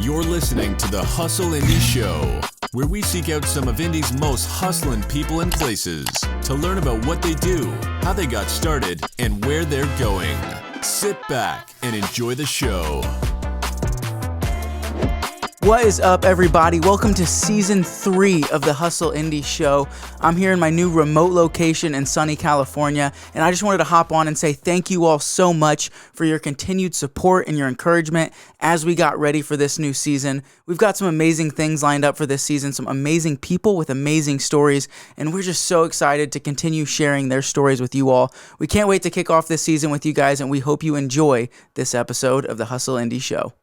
You're listening to the Hustle Indie Show, where we seek out some of Indie's most hustling people and places to learn about what they do, how they got started, and where they're going. Sit back and enjoy the show. What is up, everybody? Welcome to Season 3 of the Hustle Indie Show. I'm here in my new remote location in sunny California, and I just wanted to hop on and say thank you all so much for your continued support and your encouragement as we got ready for this new season. We've got some amazing things lined up for this season, some amazing people with amazing stories, and we're just so excited to continue sharing their stories with you all. We can't wait to kick off this season with you guys, and we hope you enjoy this episode of the Hustle Indie Show.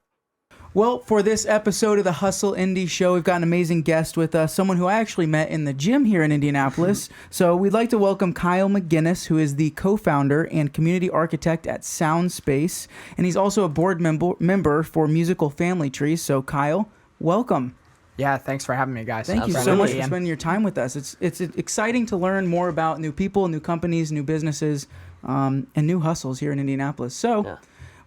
Well, for this episode of the Hustle Indie Show, we've got an amazing guest with us, someone who I actually met in the gym here in Indianapolis. So we'd like to welcome Kyle McGinnis, who is the co-founder and community architect at Soundspace, and he's also a board member for Musical Family Tree. So Kyle, welcome. Yeah, thanks for having me, guys. Thank you so much for spending your time with us. It's exciting to learn more about new people, new companies, new businesses, and new hustles here in Indianapolis. So.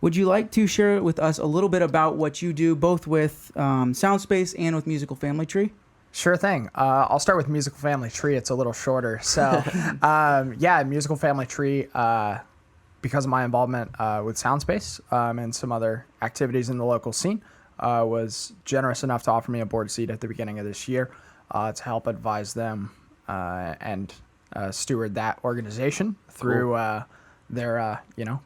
Would you like to share with us a little bit about what you do, both with Soundspace and with Musical Family Tree? Sure thing. I'll start with Musical Family Tree. It's a little shorter. So, Musical Family Tree, because of my involvement with Soundspace and some other activities in the local scene, was generous enough to offer me a board seat at the beginning of this year to help advise them and steward that organization through their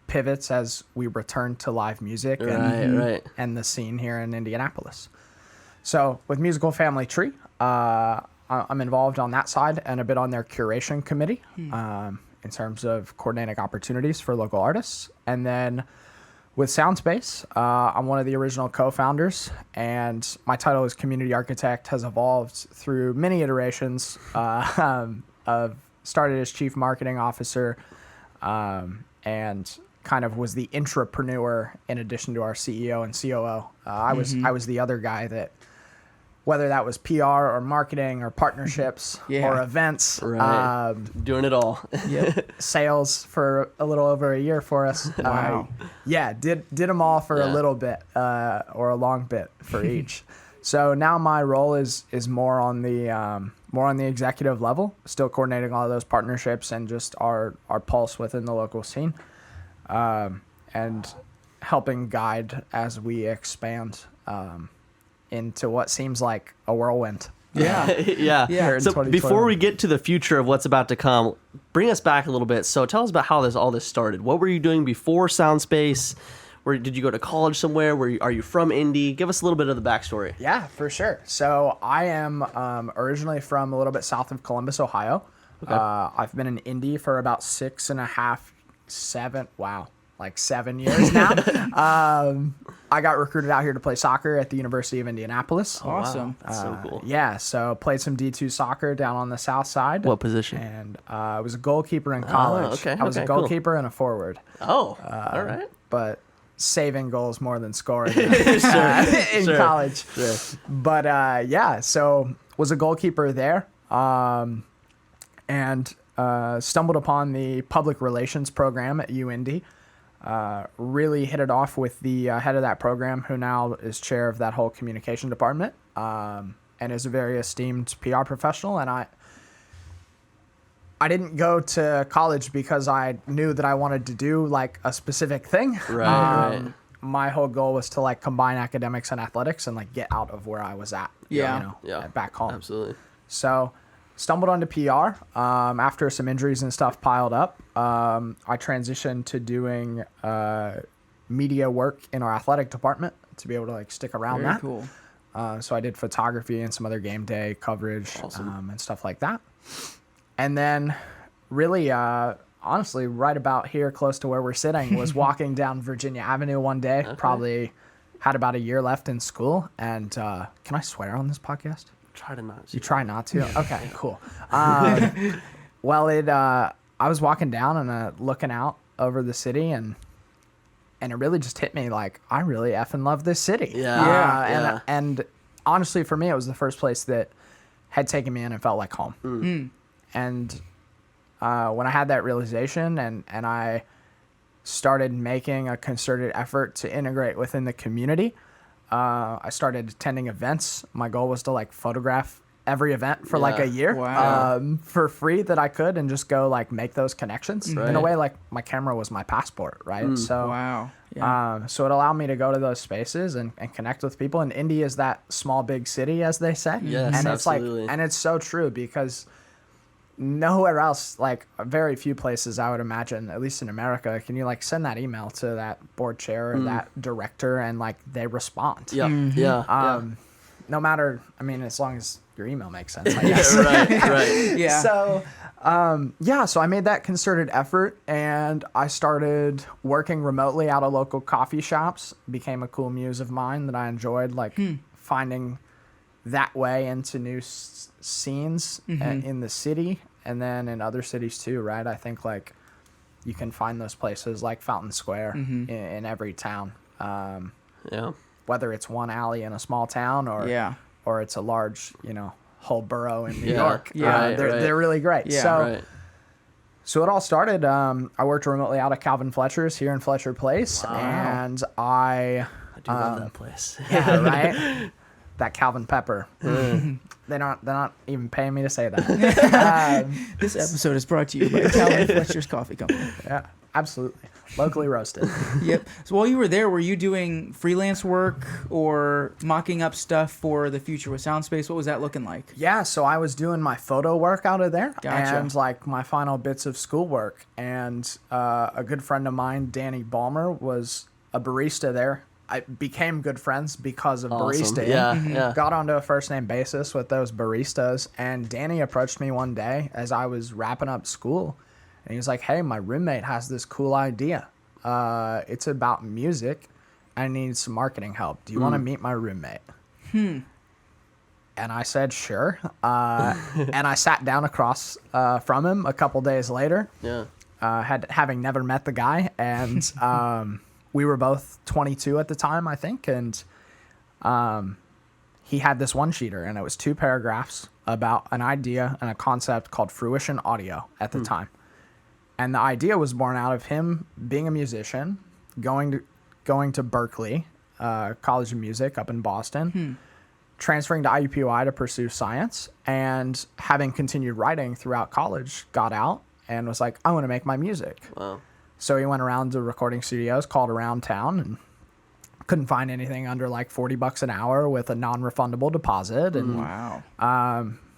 pivots as we return to live music and the scene here in Indianapolis. So with Musical Family Tree, I'm involved on that side and a bit on their curation committee in terms of coordinating opportunities for local artists. And then with Soundspace, I'm one of the original co-founders, and my title as community architect has evolved through many iterations. Of started as chief marketing officer, and kind of was the intrapreneur in addition to our CEO and COO. I was the other guy that, whether that was PR or marketing or partnerships or events, doing it all. Sales for a little over a year for us. Wow. Did them all for a little bit or a long bit for each. So now my role is more on the executive level, still coordinating all of those partnerships and just our pulse within the local scene, and helping guide as we expand into what seems like a whirlwind. Yeah. So before we get to the future of what's about to come, bring us back a little bit. So tell us about how all this started. What were you doing before Soundspace? Where did you go to college somewhere? Are you from Indy? Give us a little bit of the backstory. Yeah, for sure. So I am originally from a little bit south of Columbus, Ohio. Okay. I've been in Indy for about 7 years now. I got recruited out here to play soccer at the University of Indianapolis. Awesome. Wow. That's so cool. Yeah, so played some D2 soccer down on the south side. What position? And I was a goalkeeper in college. I was a goalkeeper and a forward. All right. But saving goals more than scoring in college. Sure. But so was a goalkeeper there, and stumbled upon the public relations program at UIndy. Really hit it off with the head of that program, who now is chair of that whole communication department, and is a very esteemed PR professional. And I didn't go to college because I knew that I wanted to do like a specific thing. Right. My whole goal was to like combine academics and athletics and like get out of where I was at. Back home. Absolutely. So stumbled onto PR after some injuries and stuff piled up. I transitioned to doing media work in our athletic department to be able to like stick around that. Very cool. So I did photography and some other game day coverage. Awesome. And stuff like that. And then really, honestly, right about here, close to where we're sitting, was walking down Virginia Avenue one day, probably had about a year left in school. And can I swear on this podcast? Try to not to. You try not to? Okay, cool. Well, I was walking down and looking out over the city, and it really just hit me like, I really effing love this city. And honestly, for me, it was the first place that had taken me in and felt like home. And when I had that realization and I started making a concerted effort to integrate within the community, I started attending events. My goal was to like photograph every event for like a year for free that I could, and just go like make those connections. In a way, like my camera was my passport, right? So so it allowed me to go to those spaces and connect with people. And Indy is that small big city, as they say. Yes, and absolutely. It's like, and it's so true, because nowhere else, like very few places I would imagine, at least in America, can you like send that email to that board chair or that director and like they respond. No matter, I mean, as long as your email makes sense, I guess. right. So so I made that concerted effort, and I started working remotely out of local coffee shops. Became a cool muse of mine that I enjoyed, like finding that way into new scenes in the city, and then in other cities too, right? I think like you can find those places like Fountain Square in every town. Whether it's one alley in a small town or it's a large, whole borough in New York. They're really great. So it all started, I worked remotely out of Calvin Fletcher's here in Fletcher Place. Wow. And I do love that place. Right? That Calvin Pepper. They're not even paying me to say that. This episode is brought to you by Calvin Fletcher's Coffee Company. Yeah, absolutely. Locally roasted. Yep. So while you were there, were you doing freelance work or mocking up stuff for the future with Soundspace? What was that looking like? Yeah, so I was doing my photo work out of there. Gotcha. And like my final bits of schoolwork. And a good friend of mine, Danny Balmer, was a barista there. I became good friends because of barista. Got onto a first name basis with those baristas, and Danny approached me one day as I was wrapping up school, and he was like, "Hey, my roommate has this cool idea. It's about music. I need some marketing help. Do you want to meet my roommate?" And I said, "Sure." And I sat down across from him a couple days later. Having never met the guy, and we were both 22 at the time, I think, and he had this one-sheeter, and it was 2 paragraphs about an idea and a concept called Fruition Audio at the time. And the idea was born out of him being a musician, going to Berkeley, College of Music up in Boston, transferring to IUPUI to pursue science, and having continued writing throughout college, got out and was like, I want to make my music. Wow. So he went around to recording studios, called around town, and couldn't find anything under like $40 an hour with a non-refundable deposit. And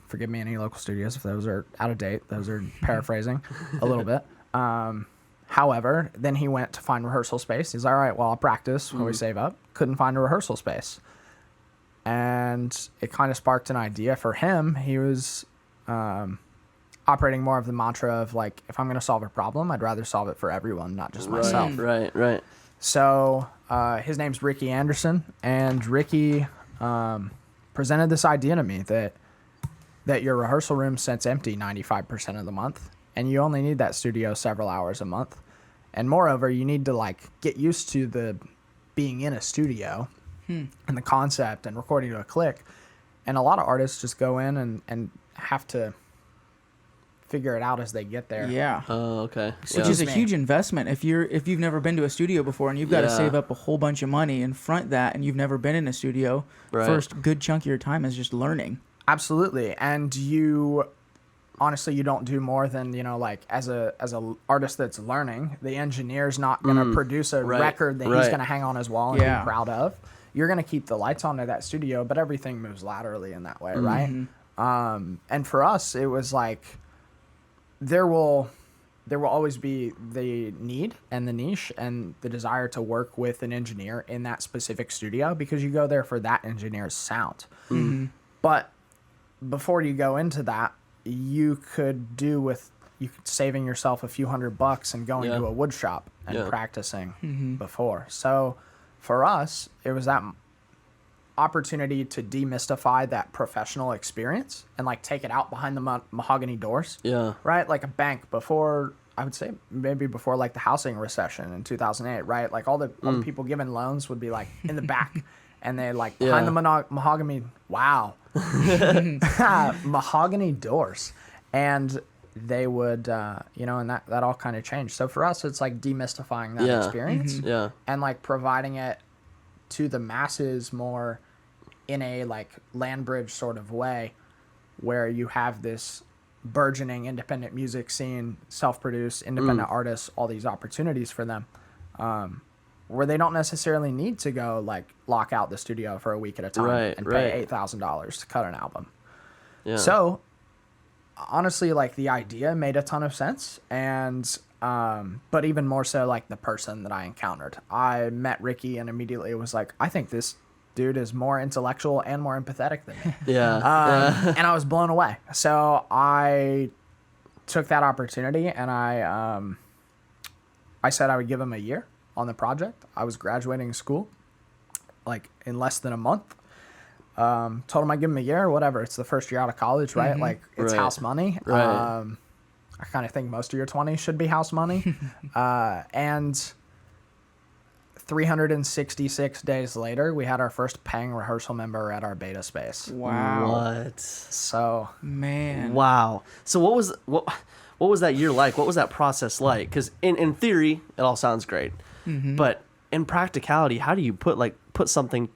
forgive me, any local studios if those are out of date. Those are paraphrasing a little bit. However, then he went to find rehearsal space. He's like, all right, well, I'll practice while we save up. Couldn't find a rehearsal space. And it kind of sparked an idea for him. He was operating more of the mantra of like, if I'm going to solve a problem, I'd rather solve it for everyone, not just myself. Right. So his name's Ricky Anderson, and Ricky presented this idea to me that your rehearsal room sits empty 95% of the month, and you only need that studio several hours a month. And moreover, you need to like get used to the being in a studio and the concept and recording to a click. And a lot of artists just go in and have to figure it out as they get there. Yeah. Oh, okay. Which is a huge investment. If you've never been to a studio before and you've got to save up a whole bunch of money and front that, and you've never been in a studio, first good chunk of your time is just learning. Absolutely. And you honestly, you don't do more than, like as a artist that's learning, the engineer's not going to produce a record that he's going to hang on his wall and be proud of. You're going to keep the lights on to that studio, but everything moves laterally in that way, right? And for us, it was like, there will always be the need and the niche and the desire to work with an engineer in that specific studio, because you go there for that engineer's sound. But before you go into that, you could saving yourself a few $100 and going to a wood shop and practicing before. So for us, it was that opportunity to demystify that professional experience and like take it out behind the mahogany doors. Right? Like a bank before, I would say maybe before like the housing recession in 2008, right? Like all the people giving loans would be like in the back, and they like behind the mahogany, mahogany doors. And they would, and that all kind of changed. So for us, it's like demystifying that experience and like providing it to the masses more in a like land bridge sort of way, where you have this burgeoning independent music scene, self-produced independent artists, all these opportunities for them, where they don't necessarily need to go like lock out the studio for a week at a time and pay $8,000 to cut an album. Yeah. So honestly, like the idea made a ton of sense, and but even more so like the person that I encountered. I met Ricky and immediately was like, I think this dude is more intellectual and more empathetic than me. And I was blown away. So I took that opportunity, and I said I would give him a year on the project. I was graduating school like in less than a month. Told him I'd give him a year, whatever. It's the first year out of college, right? Like it's house money. I kind of think most of your 20s should be house money. And 366 days later, we had our first paying rehearsal member at our beta space. Wow. What? So, man. Wow. So what was that year like? What was that process like? Because in theory, it all sounds great, but in practicality, how do you put something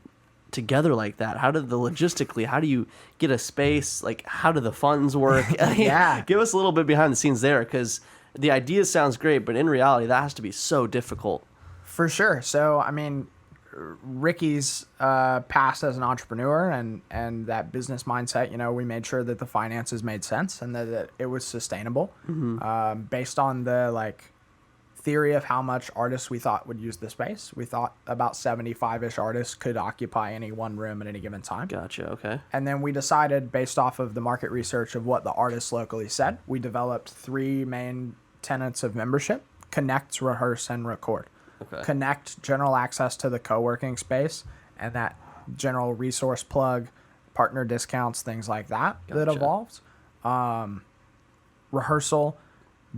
together like that? How do you get a space? Like, how do the funds work? Yeah. Give us a little bit behind the scenes there, because the idea sounds great, but in reality, that has to be so difficult. For sure. So, I mean, Ricky's past as an entrepreneur and that business mindset, you know, we made sure that the finances made sense and that it was sustainable, based on the like theory of how much artists we thought would use the space. We thought about 75-ish artists could occupy any one room at any given time. Gotcha. Okay. And then we decided, based off of the market research of what the artists locally said, we developed 3 main tenets of membership: connect, rehearse, and record. Okay. Connect, general access to the co-working space and that general resource plug, partner discounts, things like that that evolved. Rehearsal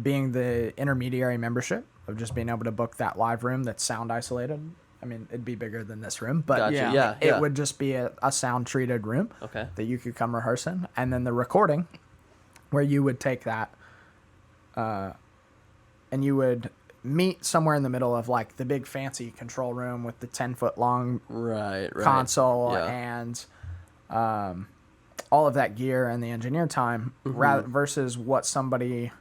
being the intermediary membership of just being able to book that live room that's sound isolated. I mean, it'd be bigger than this room, but it would just be a sound treated room that you could come rehearse in. And then the recording, where you would take that and you would meet somewhere in the middle of like the big fancy control room with the 10-foot long console and all of that gear and the engineer time, versus what somebody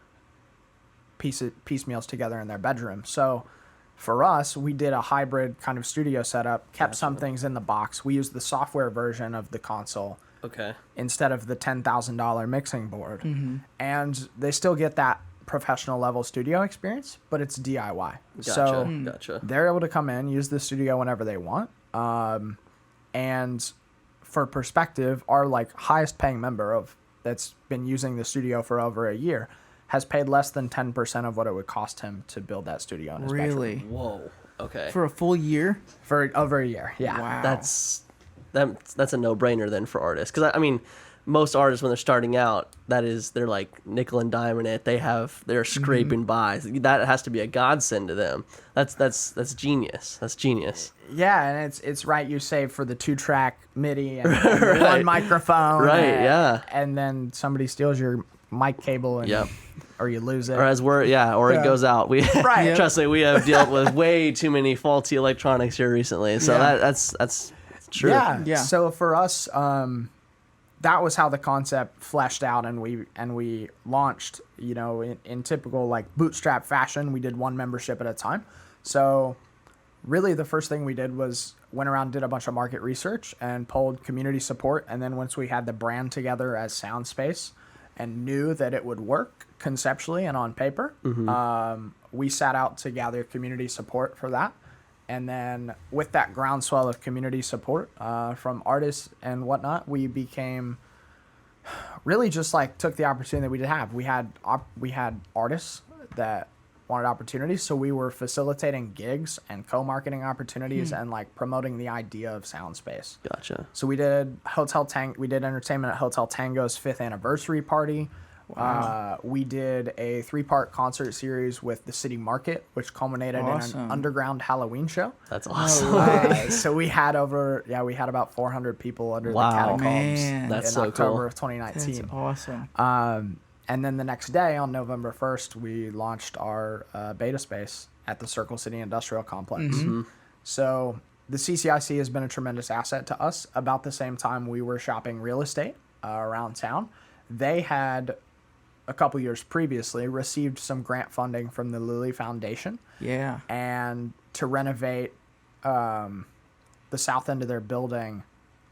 piecemeals together in their bedroom. So for us, we did a hybrid kind of studio setup, kept some things in the box. We used the software version of the console instead of the $10,000 mixing board. And they still get that professional level studio experience, but it's DIY. So they're able to come in, use the studio whenever they want. And for perspective, our like highest paying member that's been using the studio for over a year has paid less than 10% of what it would cost him to build that studio in his bedroom. Whoa. Okay. For a full year? For over a year. Yeah. Wow. That's a no-brainer then for artists, because I mean, most artists when they're starting out, they're like nickel and diming it. They're scraping by. That has to be a godsend to them. That's genius. That's genius. Yeah, and it's right. You save for the 2-track MIDI and one microphone. And then somebody steals your mic cable and or you lose it. Or it goes out. We trust me, we have dealt with way too many faulty electronics here recently. So that's true. Yeah. So for us, that was how the concept fleshed out, and we launched, you know, in typical like bootstrap fashion. We did one membership at a time. So really the first thing we did was went around, did a bunch of market research and polled community support. And then once we had the brand together as Soundspace and knew that it would work conceptually and on paper, we sat out to gather community support for that. And then with that groundswell of community support from artists and whatnot, we became really just like took the opportunity that we did have. We had artists that wanted opportunities, so we were facilitating gigs and co-marketing opportunities and like promoting the idea of Soundspace. Gotcha. So we did we did entertainment at Hotel Tango's 5th anniversary party. Wow. We did a 3-part concert series with the City Market, which culminated in an underground Halloween show. That's awesome. So we had about 400 people under the catacombs in October of 2019. That's awesome. And then the next day, on November 1st, we launched our beta space at the Circle City Industrial Complex. So the CCIC has been a tremendous asset to us. About the same time we were shopping real estate around town, they had a couple years previously received some grant funding from the Lilly Foundation. Yeah. And to renovate the south end of their building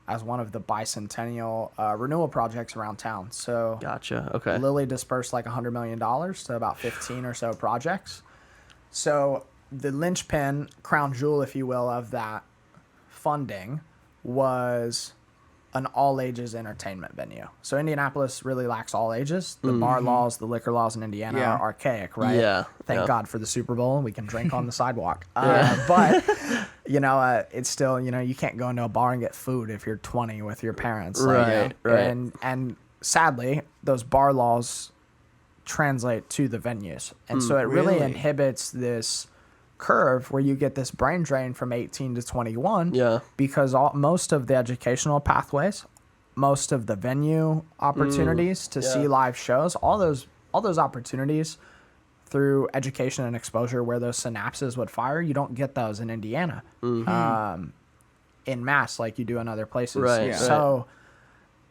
as one of the bicentennial renewal projects around town. So gotcha. Okay. Lilly dispersed like $100 million to about 15 or so projects. So the linchpin, crown jewel, if you will, of that funding was an all-ages entertainment venue. So Indianapolis really lacks all ages. The bar laws, the liquor laws in Indiana are archaic, right? Yeah. Thank God for the Super Bowl, and we can drink on the sidewalk. But, it's still, you can't go into a bar and get food if you're 20 with your parents. Right. And sadly, those bar laws translate to the venues. And so it really inhibits this curve where you get this brain drain from 18 to 21 because most of the educational pathways, most of the venue opportunities to see live shows, all those opportunities through education and exposure where those synapses would fire, you don't get those in Indiana in mass like you do in other places. So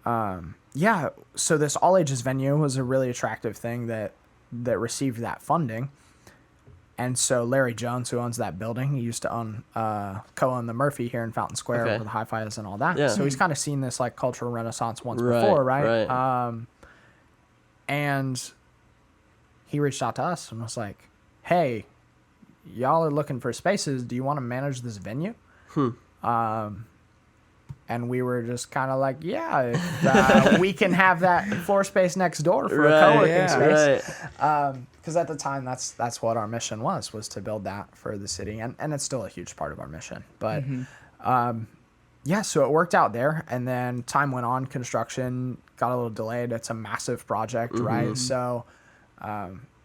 so this all ages venue was a really attractive thing that received that funding. And so Larry Jones, who owns that building, he used to co-own the Murphy here in Fountain Square where the Hi-Fi is and all that. Yeah. So he's kind of seen this like cultural renaissance once before, right? And he reached out to us and was like, hey, y'all are looking for spaces. Do you want to manage this venue? And we were just kind of like, if, we can have that floor space next door for a co-working space. Because at the time, that's what our mission was to build that for the city. And it's still a huge part of our mission. But, so it worked out there. And then time went on. Construction got a little delayed. It's a massive project, right? So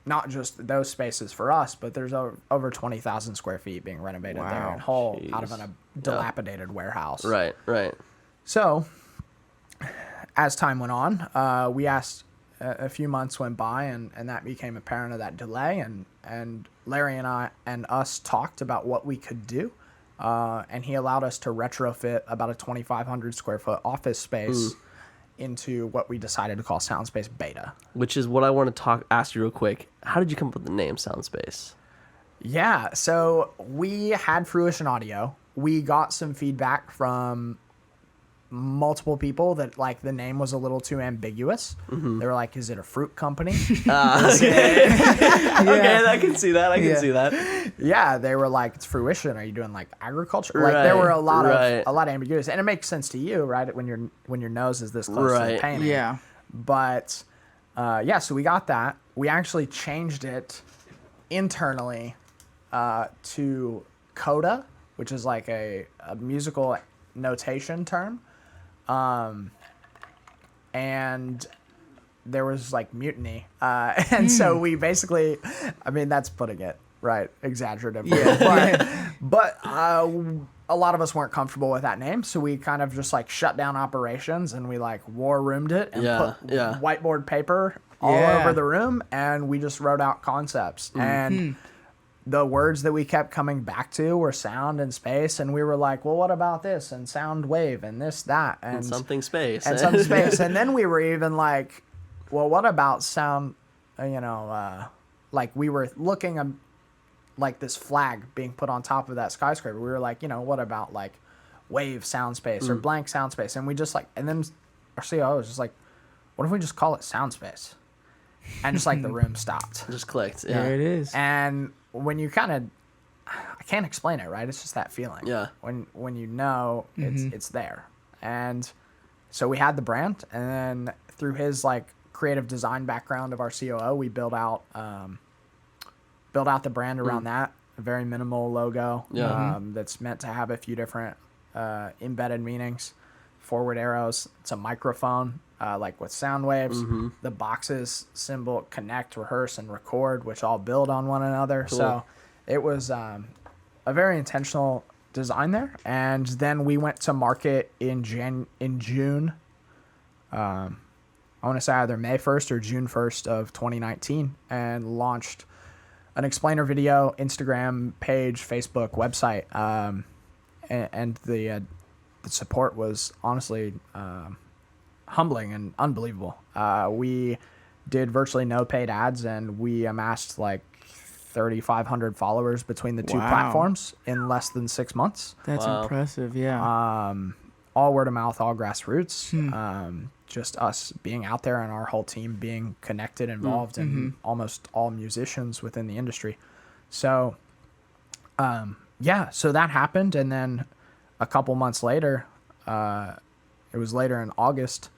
not just those spaces for us, but there's over 20,000 square feet being renovated there in whole out of a dilapidated warehouse. Right. So as time went on, we asked, a few months went by and that became apparent of that delay. And Larry and us talked about what we could do. And he allowed us to retrofit about a 2,500 square foot office space into what we decided to call Soundspace Beta. Which is what I want to ask you real quick. How did you come up with the name Soundspace? Yeah, so we had Fruition Audio. We got some feedback from multiple people that like the name was a little too ambiguous. They were like, is it a fruit company? Okay, I can see that. I can see that. Yeah, they were like, it's fruition. Are you doing like agriculture? Like there were a lot of ambiguity, and it makes sense to you, right? When your nose is this close to the painting. Yeah. But so we got that. We actually changed it internally to coda, which is like a musical notation term. And there was like mutiny. And so we basically, I mean, that's putting it right exaggeratively. But a lot of us weren't comfortable with that name. So we kind of just like shut down operations and we like war roomed it and put whiteboard paper all over the room. And we just wrote out concepts and the words that we kept coming back to were sound and space, and we were like, well, what about this and sound wave and this, that, and something space. And some space. And then we were even like, well, what about sound, like we were looking at like this flag being put on top of that skyscraper. We were like, what about like wave sound space or blank sound space? And we just like, and then our COO was just like, what if we just call it sound space? And just like the room stopped. Just clicked. Yeah. There it is. And when you I can't explain it, right? It's just that feeling. Yeah. When it's there. And so we had the brand, and then through his like creative design background of our COO, we built out the brand around that. A very minimal logo. That's meant to have a few different embedded meanings. Forward arrows. It's a microphone. Like with sound waves, the boxes symbol connect, rehearse, and record, which all build on one another. Cool. So it was a very intentional design there. And then we went to market in June. I want to say either May 1st or June 1st of 2019, and launched an explainer video, Instagram page, Facebook, website. and the support was honestly humbling and unbelievable. We did virtually no paid ads, and we amassed like 3,500 followers between the two platforms in less than 6 months. That's impressive. Yeah. All word of mouth, all grassroots. Just us being out there and our whole team being connected, involved, and almost all musicians within the industry. So, so that happened. And then a couple months later, it was later in August,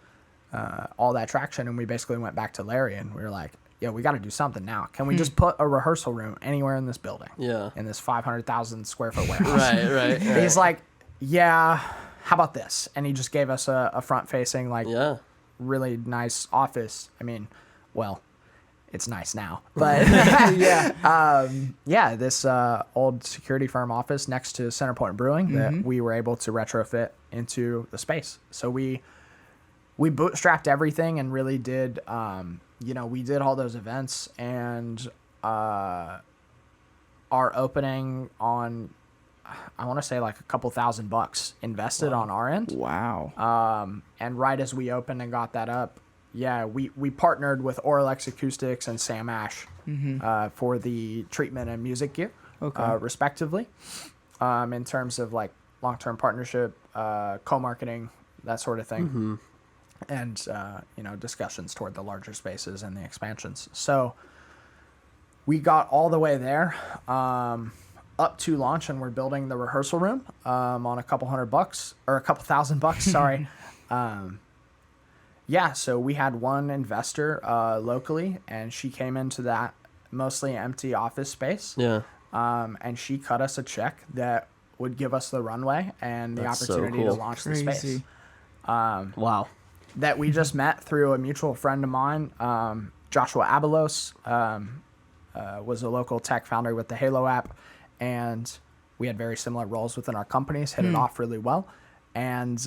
all that traction. And we basically went back to Larry and we were like, yeah, we got to do something now. Can we just put a rehearsal room anywhere in this building? Yeah. In this 500,000 square foot warehouse. Right. He's like, yeah, how about this? And he just gave us a front facing, like, really nice office. I mean, well, it's nice now, but this old security firm office next to Centerpoint Brewing that we were able to retrofit into the space. So we bootstrapped everything and really did, we did all those events, and our opening on, I want to say like a couple $1,000 invested on our end. Wow. And right as we opened and got that up, we partnered with Oralex Acoustics and Sam Ash for the treatment and music gear, respectively, in terms of like long-term partnership, co-marketing, that sort of thing, and discussions toward the larger spaces and the expansions. So we got all the way there up to launch, and we're building the rehearsal room on a couple $100 or a couple $1,000. Sorry. So we had one investor locally, and she came into that mostly empty office space. Yeah. And she cut us a check that would give us the runway and the opportunity to launch the space. Wow. That we just met through a mutual friend of mine, Joshua Abelos, was a local tech founder with the Halo app, and we had very similar roles within our companies, hit it off really well. And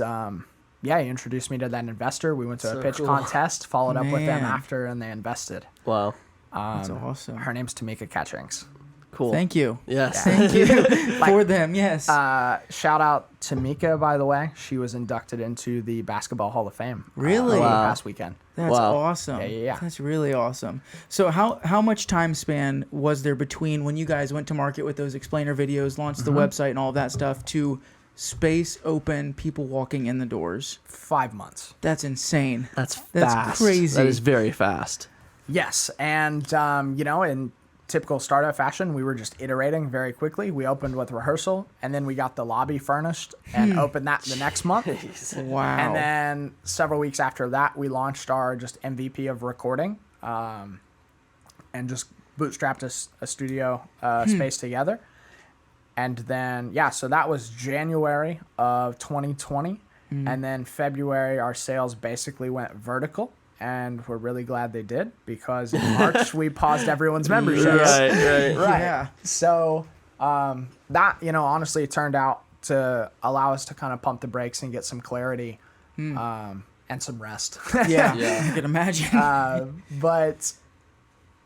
he introduced me to that investor. We went to a pitch contest, followed up with them after, and they invested. Wow. That's awesome. Her name's Tamika Catchings. Cool. Thank you. Yes. Thank you for them. Yes. Shout out to Mika, by the way. She was inducted into the Basketball Hall of Fame. Really? Last weekend. That's awesome. Yeah. That's really awesome. So how much time span was there between when you guys went to market with those explainer videos, launched the website and all of that stuff, to space open, people walking in the doors? 5 months. That's insane. That's fast. Crazy. That is very fast. Yes. And, in typical startup fashion, we were just iterating very quickly. We opened with rehearsal, and then we got the lobby furnished and opened that the next month. Wow. And then several weeks after that, we launched our just MVP of recording, and just bootstrapped a studio space together. And then, so that was January of 2020. And then February, our sales basically went vertical. And we're really glad they did, because in March we paused everyone's memberships. Right. Yeah. So that, honestly turned out to allow us to kind of pump the brakes and get some clarity and some rest. Yeah. I can imagine. But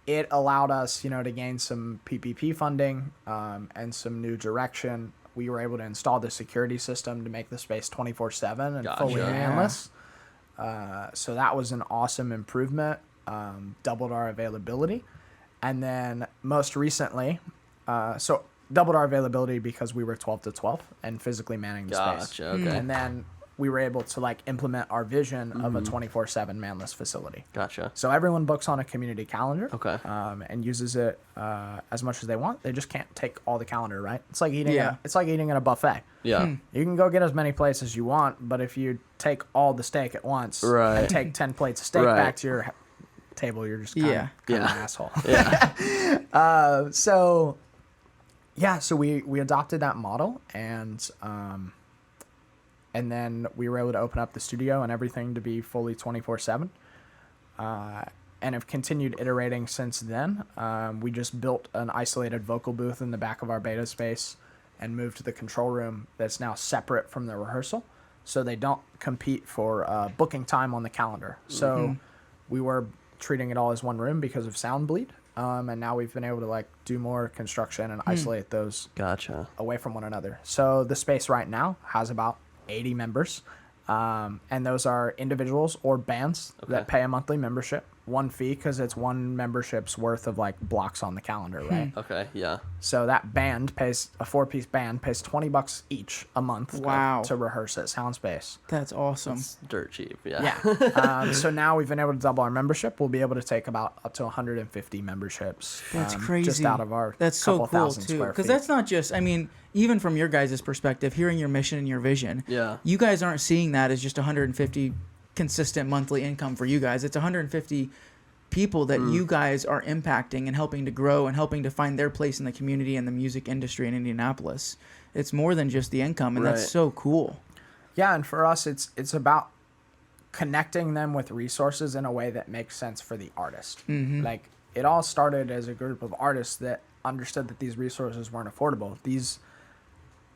it allowed us, to gain some PPP funding and some new direction. We were able to install the security system to make the space 24/7 and fully manless. So that was an awesome improvement, doubled our availability. And then most recently, doubled our availability because we were 12 to 12 and physically manning the space. Okay. And then we were able to implement our vision of a 24/7 manless facility. Gotcha. So everyone books on a community calendar, and uses it as much as they want. They just can't take all the calendar, right? It's like eating. It's like eating at a buffet. Yeah. You can go get as many plates as you want, but if you take all the steak at once and take 10 plates of steak back to your table, you're just kind of an asshole. Yeah. So we adopted that model, and then we were able to open up the studio and everything to be fully 24/7, and have continued iterating since then. We just built an isolated vocal booth in the back of our beta space and moved to the control room that's now separate from the rehearsal, so they don't compete for booking time on the calendar. So we were treating it all as one room because of sound bleed, And now we've been able to like do more construction and isolate those Gotcha. away from one another. So the space right now has about 80 members. And those are individuals or bands that pay a monthly membership, one fee, because it's one membership's worth of like blocks on the calendar, right? Okay, yeah. So that band pays, a 4-piece band pays $20 each a month Wow. to rehearse at Soundspace. That's awesome. It's dirt cheap, yeah. Yeah. So now we've been able to double our membership. We'll be able to take about up to 150 memberships. That's crazy. Just out of our That's so couple cool thousand too, square because feet. that's not just. I mean, even from your guys' perspective, hearing your mission and your vision, Yeah. you guys aren't seeing that as just 150 consistent monthly income for you guys. It's 150 people that you guys are impacting and helping to grow and helping to find their place in the community and the music industry in Indianapolis. It's more than just the income, and that's so cool. Yeah, and for us, it's about connecting them with resources in a way that makes sense for the artist. Like, it all started as a group of artists that understood that these resources weren't affordable.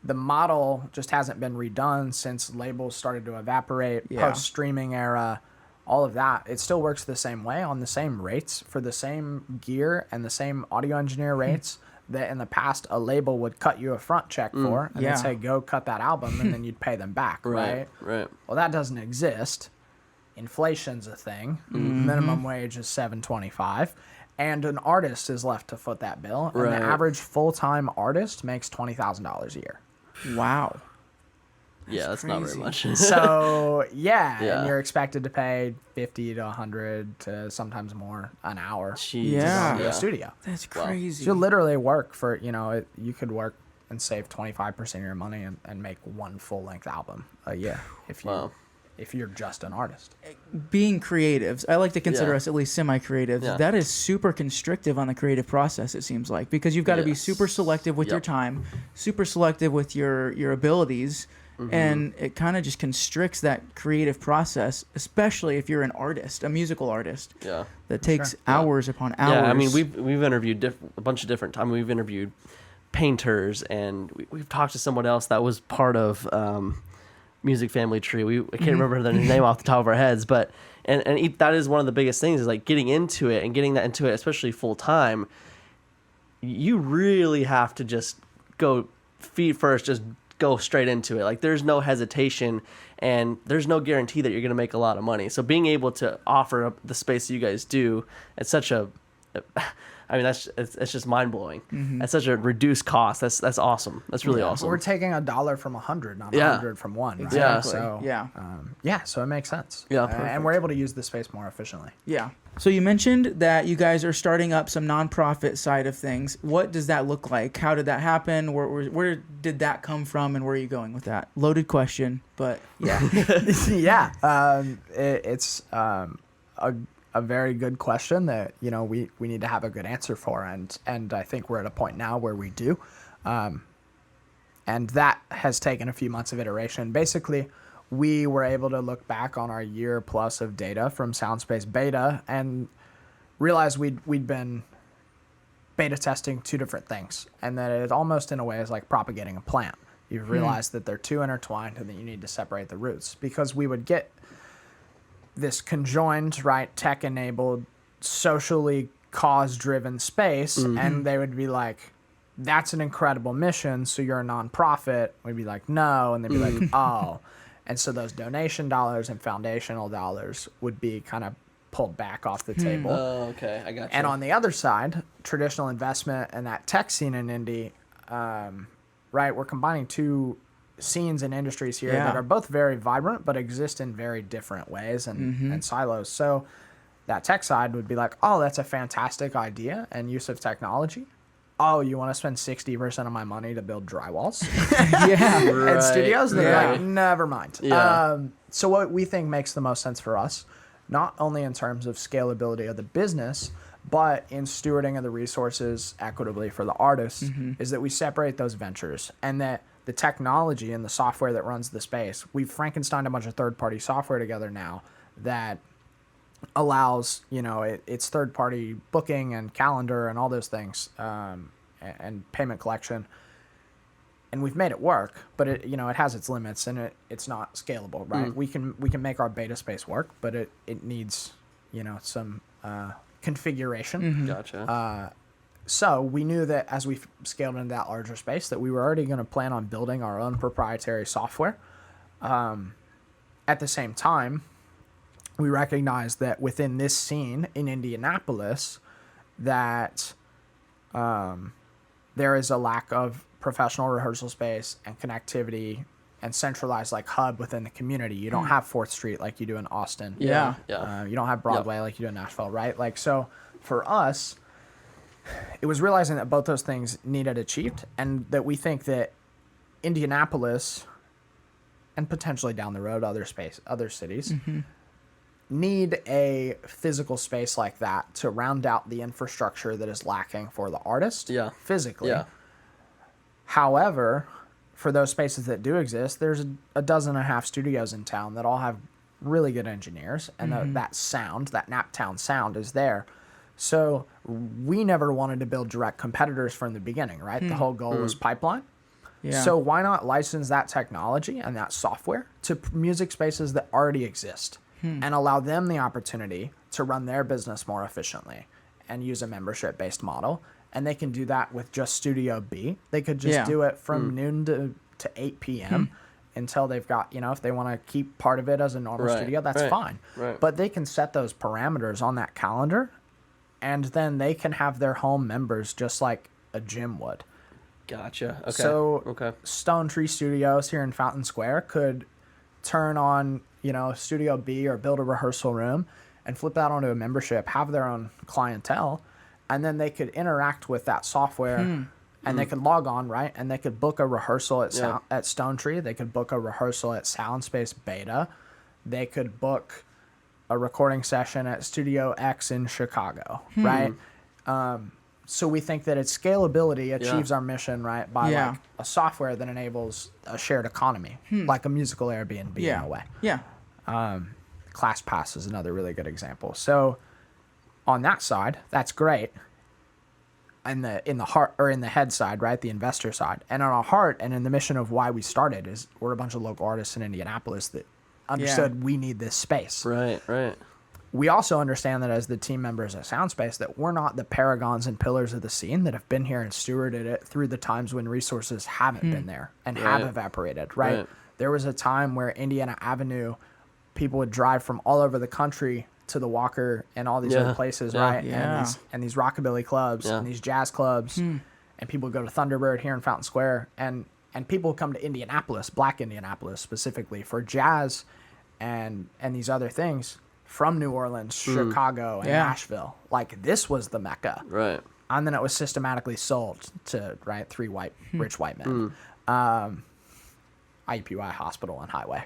The model just hasn't been redone since labels started to evaporate, post-streaming era, all of that. It still works the same way on the same rates for the same gear and the same audio engineer rates that in the past a label would cut you a front check for and they'd say, go cut that album, and then you'd pay them back, right? Right. Well, that doesn't exist. Inflation's a thing. Minimum wage is $7.25. And an artist is left to foot that bill. And the average full-time artist makes $20,000 a year. Wow. Yeah, that's not very much. So, and you're expected to pay 50 to 100 to sometimes more an hour Jeez. to go to a studio. That's crazy. So you literally work for, you could work and save 25% of your money and make one full-length album a year if you're just an artist. Being creatives, I like to consider us at least semi-creatives. Yeah. That is super constrictive on the creative process, it seems like, because you've got to be super selective with your time, super selective with your abilities, and it kind of just constricts that creative process, especially if you're an artist, a musical artist. Yeah. That takes hours upon hours. Yeah, I mean, we've interviewed a bunch of different times. We've interviewed painters, and we've talked to someone else that was part of Music Family Tree. I can't remember their name off the top of our heads, but and that is one of the biggest things is like getting into it and getting that into it, especially full time. You really have to just go feet first, just go straight into it. Like, there's no hesitation, and there's no guarantee that you're going to make a lot of money. So being able to offer up the space that you guys do at such a, I mean, it's just mind blowing. At such a reduced cost. That's awesome. That's really awesome. We're taking $1 from 100, not 100 from 1. Right? Exactly. So, so it makes sense. Yeah, and we're able to use the space more efficiently. Yeah. So you mentioned that you guys are starting up some nonprofit side of things. What does that look like? How did that happen? Where did that come from, and where are you going with that? Loaded question, but yeah. It's a very good question that we need to have a good answer for, and I think we're at a point now where we do, and that has taken a few months of iteration. Basically, we were able to look back on our year plus of data from Soundspace beta and realize we'd been beta testing two different things, and that it almost in a way is like propagating a plant. You've realized that they're too intertwined and that you need to separate the roots, because we would get this conjoined, right, tech-enabled, socially cause-driven space, and they would be like, that's an incredible mission, so you're a nonprofit. We'd be like, no, and they'd be like, oh. And so those donation dollars and foundational dollars would be kind of pulled back off the table. Oh, okay, I got you. And on the other side, traditional investment and that tech scene in Indy, right, we're combining two scenes and industries here that are both very vibrant but exist in very different ways and silos. So that tech side would be like, oh, that's a fantastic idea and use of technology. Oh, you want to spend 60% of my money to build drywalls? And studios? They're like, never mind. So what we think makes the most sense for us, not only in terms of scalability of the business, but in stewarding of the resources equitably for the artists, is that we separate those ventures, and that the technology and the software that runs the space, we've Frankensteined a bunch of third-party software together now that allows, it's third-party booking and calendar and all those things, and payment collection. And we've made it work, but it has its limits, and it's not scalable, right? We can make our beta space work, but it needs, some configuration. Gotcha. So we knew that as we scaled into that larger space, that we were already going to plan on building our own proprietary software. At the same time, we recognized that within this scene in Indianapolis, that there is a lack of professional rehearsal space and connectivity and centralized like hub within the community. You don't have 4th Street like you do in Austin. Yeah. You don't have Broadway like you do in Nashville, right? Like, so for us, it was realizing that both those things needed achieved, and that we think that Indianapolis and potentially down the road other cities need a physical space like that to round out the infrastructure that is lacking for the artist physically. However, for those spaces that do exist, there's a dozen and a half studios in town that all have really good engineers, and that sound, that Naptown sound is there. So we never wanted to build direct competitors from the beginning, right? The whole goal was pipeline. Yeah. So why not license that technology and that software to music spaces that already exist and allow them the opportunity to run their business more efficiently and use a membership-based model? And they can do that with just Studio B. They could just do it from noon to 8 p.m. Until they've got, if they want to keep part of it as a normal studio, that's fine. Right. But they can set those parameters on that calendar, and then they can have their home members just like a gym would. Gotcha. Okay. So Stone Tree Studios here in Fountain Square could turn on, Studio B or build a rehearsal room and flip that onto a membership, have their own clientele, and then they could interact with that software and they could log on, right? And they could book a rehearsal at Stone Tree. They could book a rehearsal at Soundspace Beta. They could book a recording session at Studio X in Chicago, right? So we think that its scalability achieves our mission, right, by like a software that enables a shared economy, like a musical Airbnb in a way. Yeah. ClassPass is another really good example. So on that side, that's great. In the heart or in the head side, right, the investor side, and on our heart and in the mission of why we started is we're a bunch of local artists in Indianapolis that understood we need this space. Right. We also understand that as the team members at Soundspace that we're not the paragons and pillars of the scene that have been here and stewarded it through the times when resources haven't been there and have evaporated, right? There was a time where Indiana Avenue, people would drive from all over the country to the Walker and all these other places, right? And these rockabilly clubs and these jazz clubs, and people go to Thunderbird here in Fountain Square, and people come to Indianapolis, Black Indianapolis specifically, for jazz and these other things from New Orleans, Chicago, and Nashville. Like, this was the Mecca. Right. And then it was systematically sold to, three rich white men. IUPUI Hospital and Highway,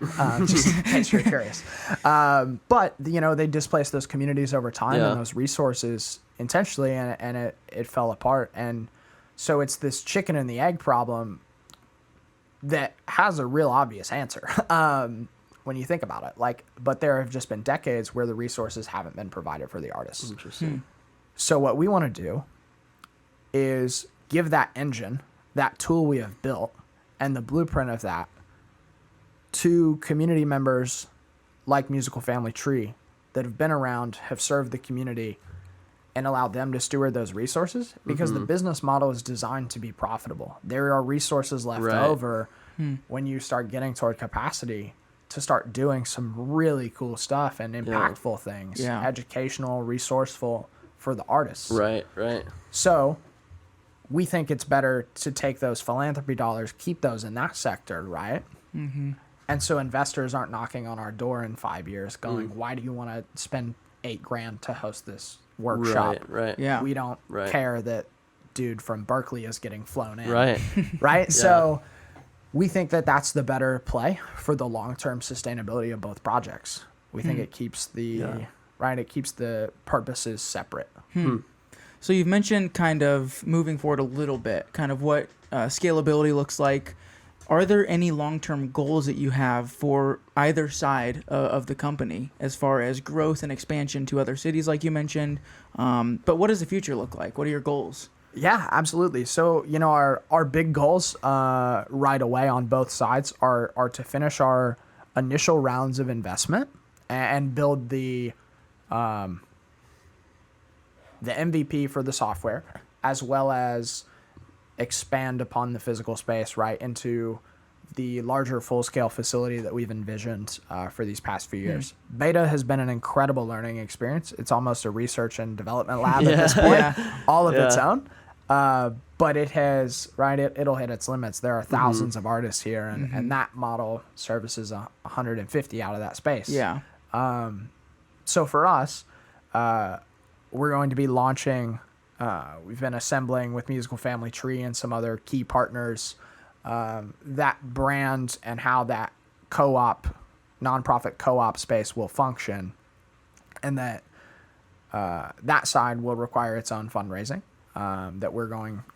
just in case you're curious. But, they displaced those communities over time and those resources intentionally, and it fell apart. And so it's this chicken and the egg problem that has a real obvious answer when you think about it. But there have just been decades where the resources haven't been provided for the artists. Interesting. So what we want to do is give that engine, that tool we have built, and the blueprint of that to community members like Musical Family Tree that have been around, have served the community, and allowed them to steward those resources, because the business model is designed to be profitable. There are resources left over when you start getting toward capacity to start doing some really cool stuff and impactful things, educational, resourceful for the artists. Right. So we think it's better to take those philanthropy dollars, keep those in that sector, right? And so investors aren't knocking on our door in 5 years going, why do you want to spend $8,000 to host this workshop? Right. Yeah. We don't care that dude from Berkeley is getting flown in. Right. Right? So we think that that's the better play for the long-term sustainability of both projects. We think it keeps it keeps the purposes separate. So you've mentioned kind of moving forward a little bit, kind of what scalability looks like. Are there any long-term goals that you have for either side of the company as far as growth and expansion to other cities like you mentioned? But what does the future look like? What are your goals? Yeah, absolutely. So, our big goals right away on both sides are to finish our initial rounds of investment and build the the MVP for the software, as well as expand upon the physical space, right, into the larger full-scale facility that we've envisioned for these past few years. Beta has been an incredible learning experience. It's almost a research and development lab at this point, all of its own. But it has, right, it'll hit its limits. There are thousands of artists here, and that model services 150 out of that space. Yeah. So for us, we're going to be launching, we've been assembling with Musical Family Tree and some other key partners, that brand and how that nonprofit co-op space will function, and that that side will require its own fundraising.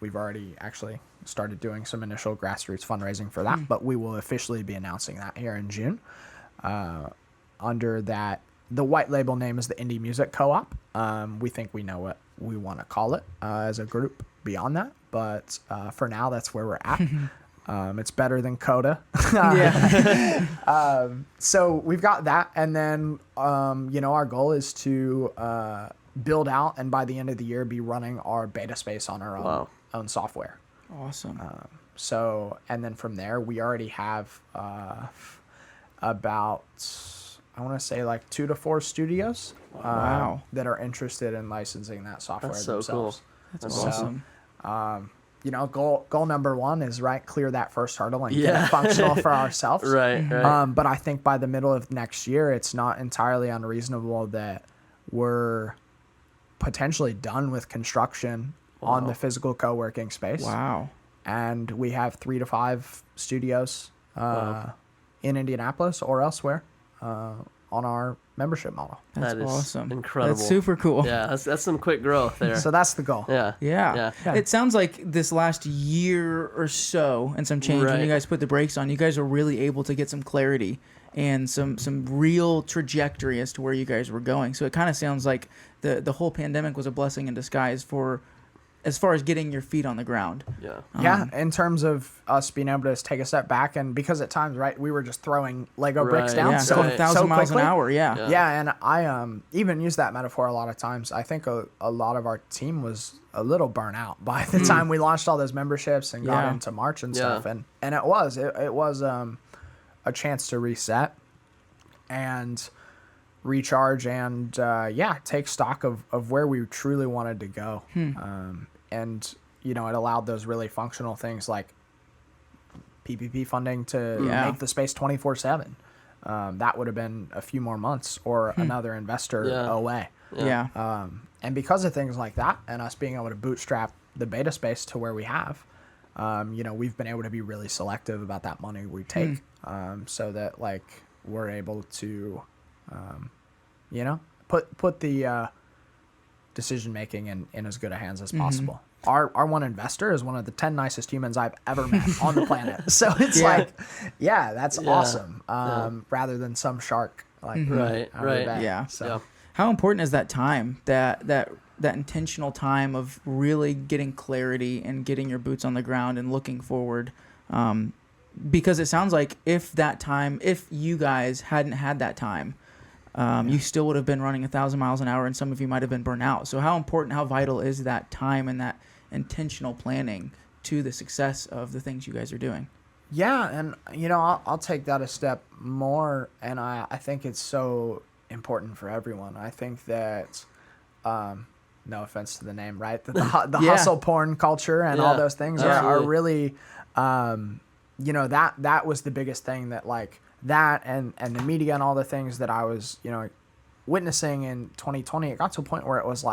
We've already actually started doing some initial grassroots fundraising for that, but we will officially be announcing that here in June. Under that, the white label name is the Indie Music Co-op. We think we know what we want to call it as a group beyond that, but for now, that's where we're at. It's better than Coda. So we've got that. And then, our goal is to build out and by the end of the year be running our beta space on our own software. Awesome. And then from there, we already have about, I want to say like 2 to 4 studios that are interested in licensing that software themselves. Cool. That's awesome. Goal number 1 is clear that first hurdle and get it functional for ourselves. Right. But I think by the middle of next year, it's not entirely unreasonable that we're potentially done with construction on the physical co-working space. Wow. And we have 3 to 5 studios in Indianapolis or elsewhere on our membership model. That's that is awesome. Incredible. That's super cool. Yeah, that's some quick growth there. So that's the goal. Yeah. It sounds like this last year or so and some change when you guys put the brakes on, you guys were really able to get some clarity and some real trajectory as to where you guys were going. So it kind of sounds like the whole pandemic was a blessing in disguise as far as getting your feet on the ground. Yeah. In terms of us being able to take a step back, and because at times, we were just throwing Lego bricks down so 1,000 miles an hour. Yeah. And I even use that metaphor a lot of times. I think a lot of our team was a little burnt out by the time we launched all those memberships and got into March and stuff. And it was a chance to reset and recharge and take stock of where we truly wanted to go. And it allowed those really functional things like PPP funding to make the space 24/7. That would have been a few more months or another investor away. And because of things like that and us being able to bootstrap the beta space to where we have, we've been able to be really selective about that money we take, so that we're able to, put the decision making in as good a hands as possible. Our one investor is one of the 10 nicest humans I've ever met on the planet. So it's that's awesome. Rather than some shark. Right. So how important is that time, that intentional time of really getting clarity and getting your boots on the ground and looking forward? Because it sounds like if you guys hadn't had that time, you still would have been running 1,000 miles an hour, and some of you might have been burnt out. So how vital is that time and that intentional planning to the success of the things you guys are doing? Yeah, and I'll take that a step more, and I think it's so important for everyone. I think that, no offense to the name, right? The hustle porn culture and all those things are really, that was the biggest thing that that and the media and all the things that I was, witnessing in 2020, it got to a point where it was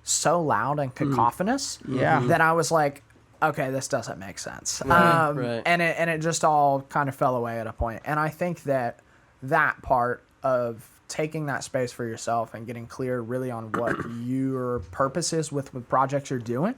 so loud and cacophonous that I was like, okay, this doesn't make sense. And it just all kind of fell away at a point. And I think that part of taking that space for yourself and getting clear really on what your purpose is with projects you're doing,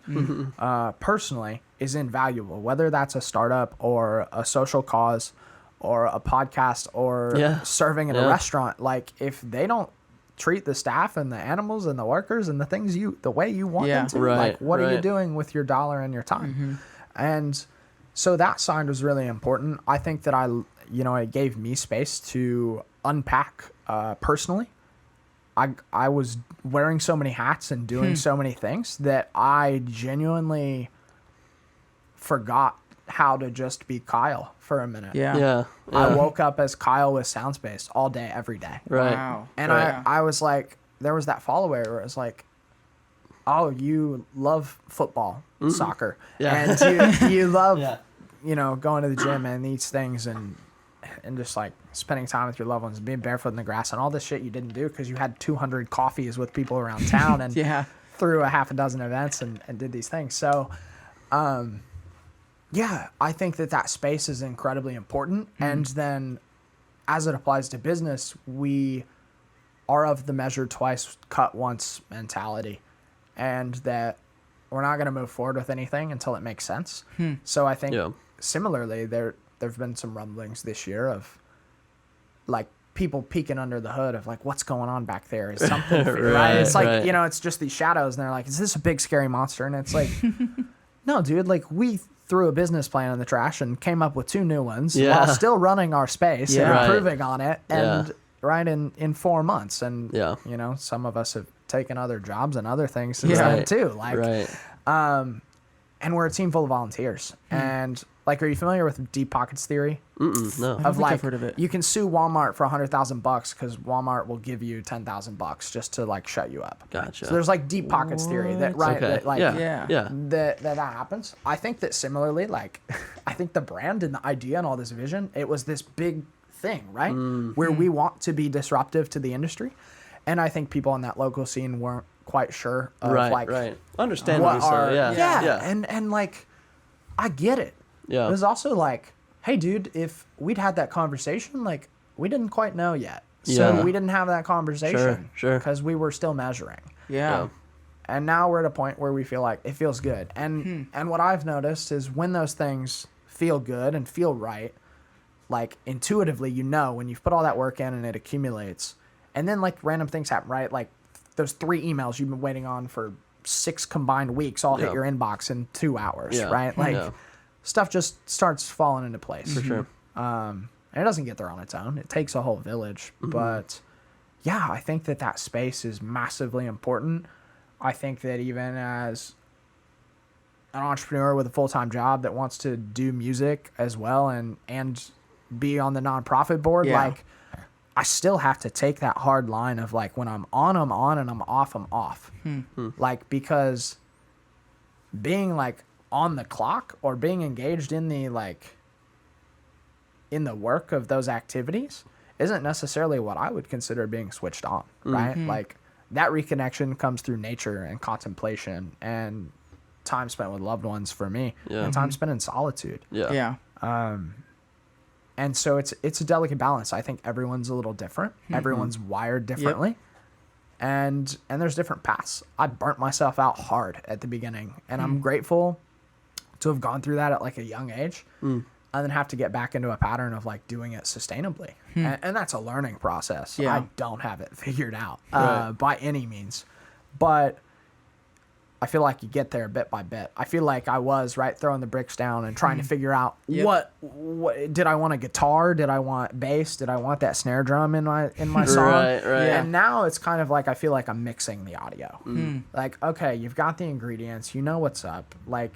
personally, is invaluable. Whether that's a startup or a social cause or a podcast or serving in a restaurant, if they don't treat the staff and the animals and the workers and the things the way you want them to, what are you doing with your dollar and your time? And so that side was really important. I think that it gave me space to unpack personally I was wearing so many hats and doing so many things that I genuinely forgot how to just be Kyle for a minute. Yeah. I woke up as Kyle with Soundspace all day, every day. Right. Wow. And I was like, there was that follower where it was like, oh, you love football, soccer, and you love, going to the gym and these things and just like spending time with your loved ones and being barefoot in the grass and all this shit you didn't do because you had 200 coffees with people around town and threw a half a dozen events and did these things. So, I think that space is incredibly important. And then as it applies to business, we are of the measure twice, cut once mentality, and that we're not going to move forward with anything until it makes sense. So I think similarly, there've been some rumblings this year of like people peeking under the hood of like, what's going on back there? Is something right? It's like, it's just these shadows and they're like, is this a big scary monster? And it's like, no, dude, like we threw a business plan in the trash and came up with 2 new ones while still running our space and improving on it. And in 4 months. And, some of us have taken other jobs and other things since then too. Like, and we're a team full of volunteers. And like, are you familiar with deep pockets theory? No. I don't think I've heard of it. You can sue Walmart for $100,000 because Walmart will give you $10,000 just to like shut you up. Gotcha. So there's like deep pockets theory that that happens. I think that similarly, like, I think the brand and the idea and all this vision, it was this big thing, right? Where we want to be disruptive to the industry. And I think people in that local scene weren't quite sure of understandably so. And like, I get it. Yeah. It was also like, hey, dude, if we'd had that conversation, like, we didn't quite know yet. So we didn't have that conversation. Sure. Because we were still measuring. Yeah. And now we're at a point where we feel like it feels good. And what I've noticed is when those things feel good and feel right, like intuitively, when you've put all that work in and it accumulates, and then like random things happen, right? Like those 3 emails you've been waiting on for 6 combined weeks all hit your inbox in 2 hours, right? Like stuff just starts falling into place. For sure. And it doesn't get there on its own. It takes a whole village. But I think that space is massively important. I think that even as an entrepreneur with a full-time job that wants to do music as well and be on the nonprofit board, like I still have to take that hard line of like, when I'm on, and I'm off. Like, because being like on the clock or being engaged in the work of those activities isn't necessarily what I would consider being switched on, right? Like, that reconnection comes through nature and contemplation and time spent with loved ones for me, and time spent in solitude. And so it's a delicate balance. I think everyone's a little different. Everyone's wired differently. And there's different paths. I burnt myself out hard at the beginning, and I'm grateful to have gone through that at like a young age, and then have to get back into a pattern of like doing it sustainably. And that's a learning process. I don't have it figured out by any means, but I feel like you get there bit by bit. I feel like I was throwing the bricks down and trying to figure out what did I want a guitar? Did I want bass? Did I want that snare drum in my song? Right. And now it's kind of like I feel like I'm mixing the audio. Like, okay, you've got the ingredients, you know what's up. Like,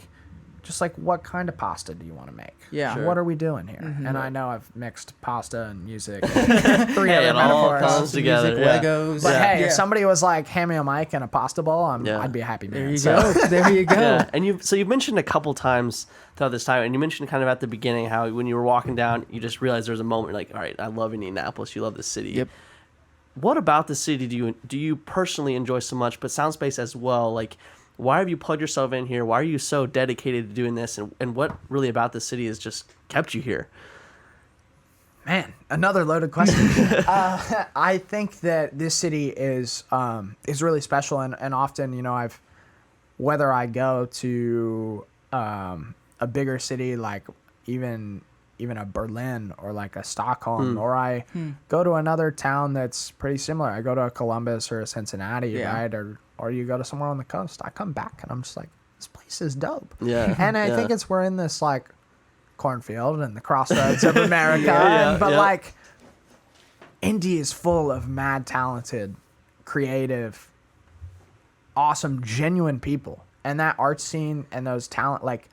just like, what kind of pasta do you want to make? What are we doing here? And I know I've mixed pasta and music, and 3 other metaphors, comes together. Music, Legos. But hey, if somebody was like, hand me a mic and a pasta bowl, I'd be a happy man. There you go. There you go. Yeah. And you've mentioned a couple times throughout this time, and you mentioned kind of at the beginning how when you were walking down, you just realized there's a moment like, all right, I love Indianapolis. You love the city. Yep. What about the city do you personally enjoy so much, but Soundspace as well? Like, why have you plugged yourself in here? Why are you so dedicated to doing this? And what really about the city has just kept you here? Man, another loaded question. I think that this city is really special, and often, whether I go to a bigger city like even a Berlin or like a Stockholm, or I go to another town that's pretty similar. I go to a Columbus or a Cincinnati, right? Or you go to somewhere on the coast. I come back and I'm just like, this place is dope. Yeah. And I think we're in this like cornfield and the crossroads of America. But like, Indy is full of mad talented creative, awesome, genuine people. And that art scene and those talent, like,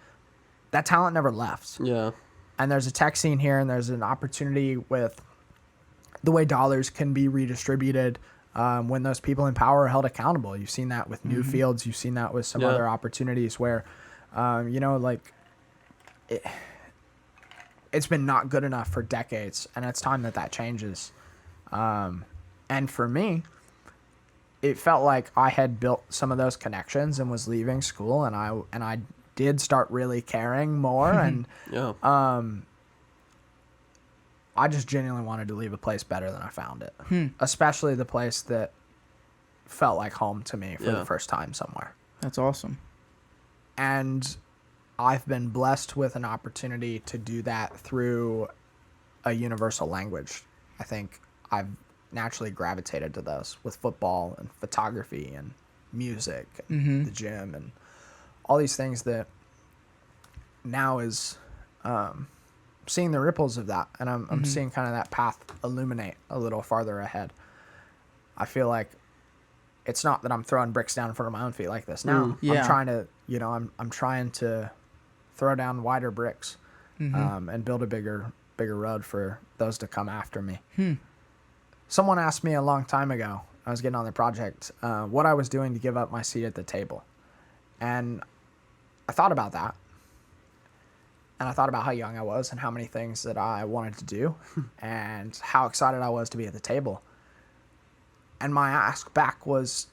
that talent never left. Yeah. And there's a tech scene here, and there's an opportunity with the way dollars can be redistributed when those people in power are held accountable. You've seen that with new fields. You've seen that with some other opportunities where, like, it's been not good enough for decades, and it's time that changes. And for me, it felt like I had built some of those connections and was leaving school, and I did start really caring more, and I just genuinely wanted to leave a place better than I found it, especially the place that felt like home to me for the first time somewhere. That's awesome. And I've been blessed with an opportunity to do that through a universal language. I think I've naturally gravitated to those with football and photography and music and the gym and all these things that now is seeing the ripples of that. And I'm seeing kind of that path illuminate a little farther ahead. I feel like it's not that I'm throwing bricks down in front of my own feet like this now. I'm trying to, I'm trying to throw down wider bricks and build a bigger road for those to come after me. Someone asked me a long time ago, I was getting on the project, what I was doing to give up my seat at the table. And I thought about that. And I thought about how young I was and how many things that I wanted to do and how excited I was to be at the table. And my ask back was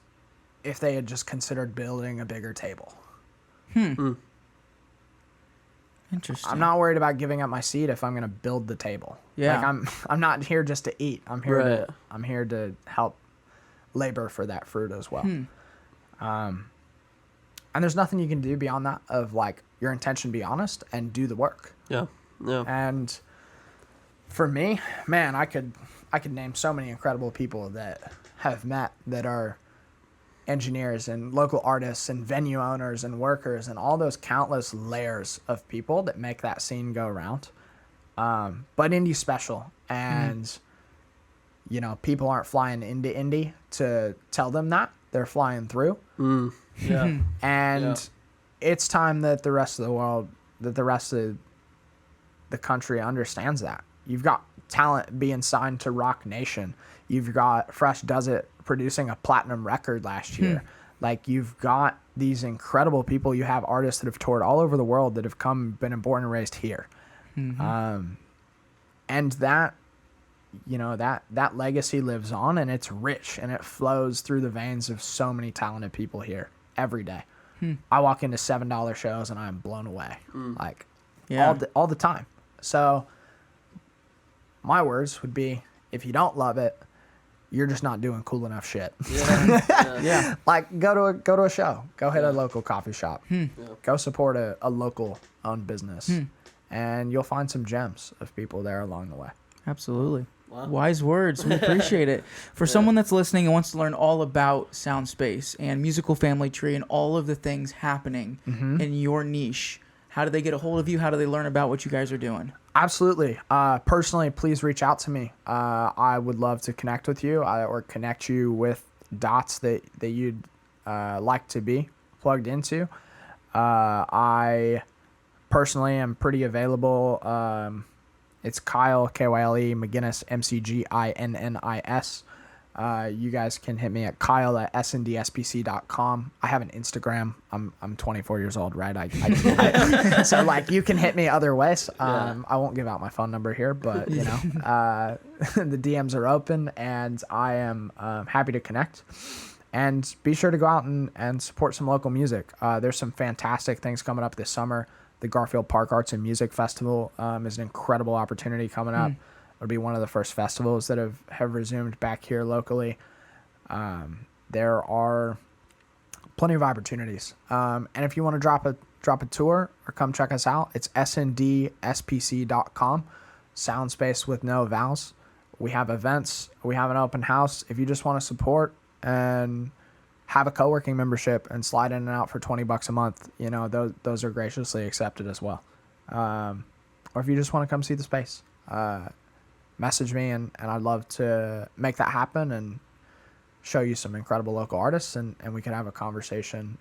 if they had just considered building a bigger table. Interesting. I'm not worried about giving up my seat if I'm going to build the table. Yeah. Like I'm not here just to eat. I'm here to help labor for that fruit as well. And there's nothing you can do beyond that of like your intention be honest and do the work. Yeah. And for me, man, I could name so many incredible people that have met that are engineers and local artists and venue owners and workers and all those countless layers of people that make that scene go around. But Indy's special, and people aren't flying into Indy to tell them that. They're flying through. And it's time that the rest of the world, that the rest of the country understands that. You've got talent being signed to Rock Nation. You've got Fresh Does It producing a platinum record last year. Like, you've got these incredible people. You have artists that have toured all over the world that have been born and raised here. And that, that legacy lives on, and it's rich, and it flows through the veins of so many talented people here every day. I walk into $7 shows and I'm blown away, all the time. So my words would be, if you don't love it, you're just not doing cool enough shit. Like, go to a show, go hit a local coffee shop, go support a local owned business, and you'll find some gems of people there along the way. Absolutely. Wow. Wise words. We appreciate it. For someone that's listening and wants to learn all about Soundspace and Musical Family Tree and all of the things happening in your niche, how do they get a hold of you? How do they learn about what you guys are doing? Absolutely. Personally, please reach out to me. I would love to connect with you or connect you with dots that you'd like to be plugged into. I personally am pretty available. It's Kyle, Kyle, McGinnis, McGinnis. You guys can hit me at kyle@sndspc.com. I have an Instagram. I'm 24 years old, right? So like, you can hit me other ways. I won't give out my phone number here, but the DMs are open, and I am happy to connect. And be sure to go out and support some local music. There's some fantastic things coming up this summer. The Garfield Park Arts and Music Festival is an incredible opportunity coming up. It'll be one of the first festivals that have resumed back here locally. There are plenty of opportunities. And if you want to drop a tour or come check us out, it's sndspc.com, Soundspace with no vowels. We have events. We have an open house. If you just want to support and have a co-working membership and slide in and out for $20 a month, those are graciously accepted as well. Or if you just want to come see the space, message me, and I'd love to make that happen and show you some incredible local artists, and we can have a conversation,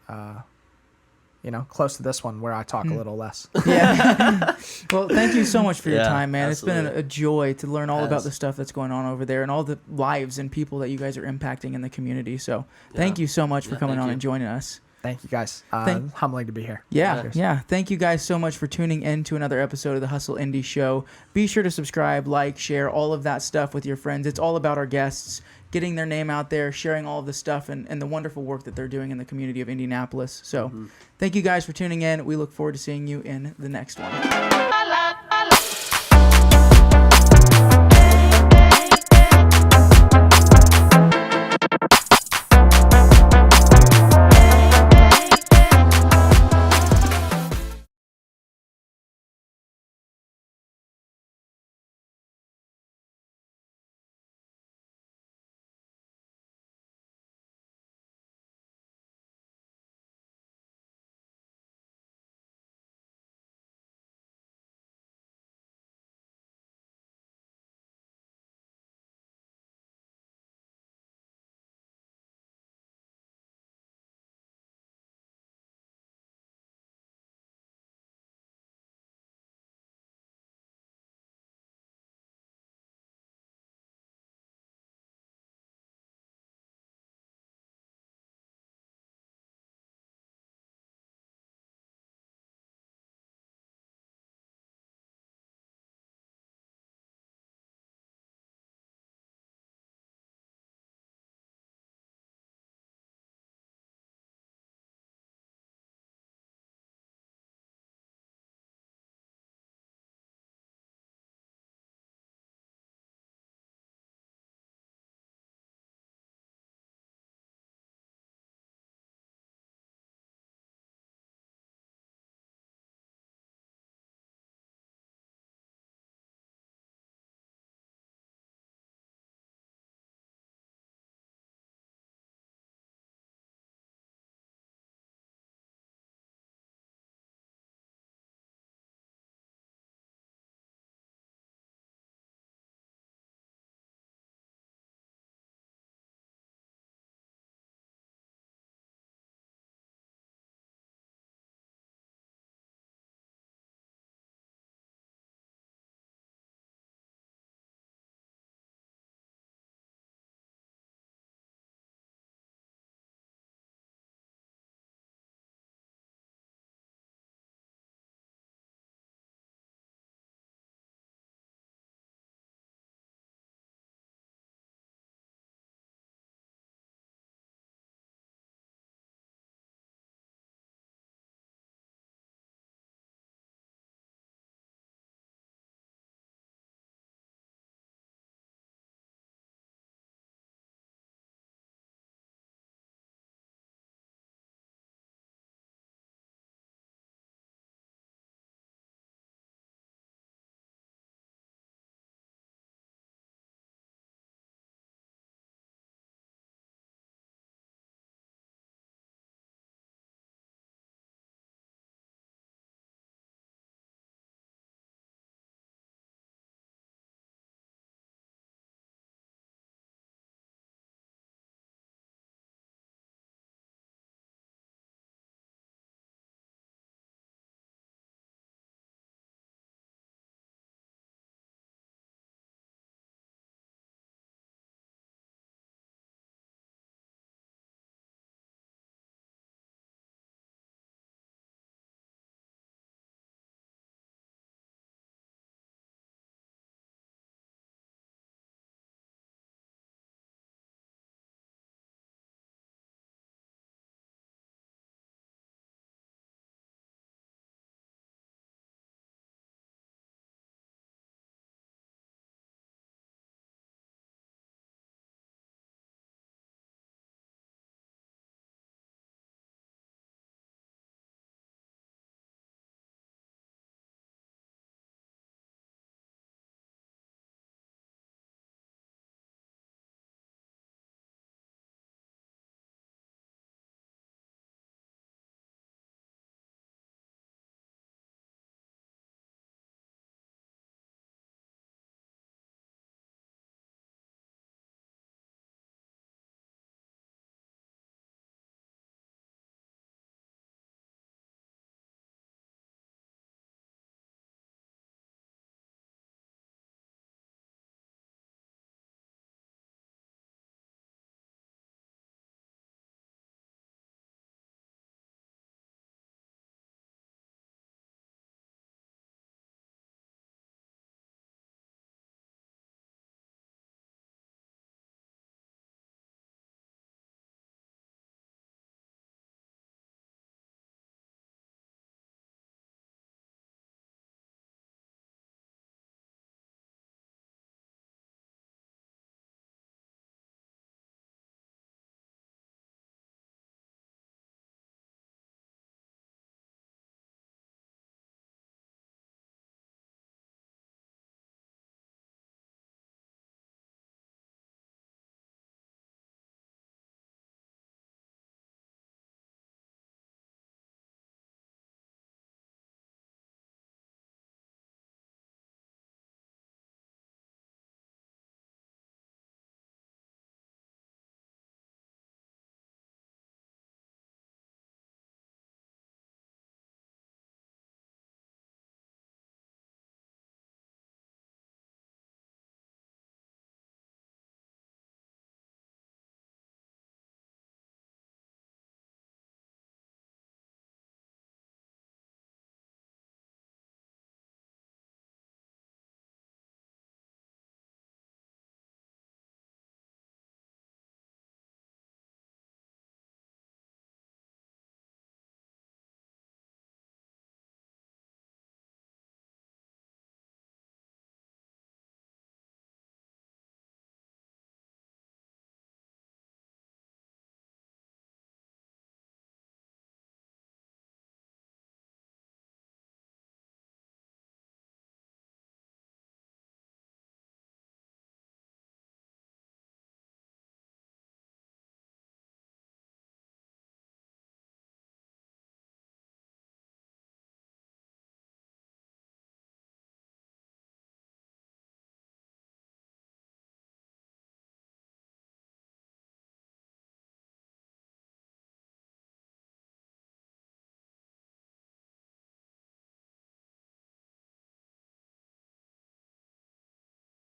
close to this one where I talk a little less. Yeah. Well, thank you so much for your Yeah, time, man. absolutely. It's been a joy to learn all about the stuff that's going on over there and all the lives and people that you guys are impacting in the community. So thank you so much for coming on and joining us. Thank you, guys. Humbling to be here. Yeah. Thank you guys so much for tuning in to another episode of the Hustle Indie Show. Be sure to subscribe, like, share, all of that stuff with your friends. It's all about our guests, getting their name out there, sharing all of the stuff and the wonderful work that they're doing in the community of Indianapolis. So thank you guys for tuning in. We look forward to seeing you in the next one.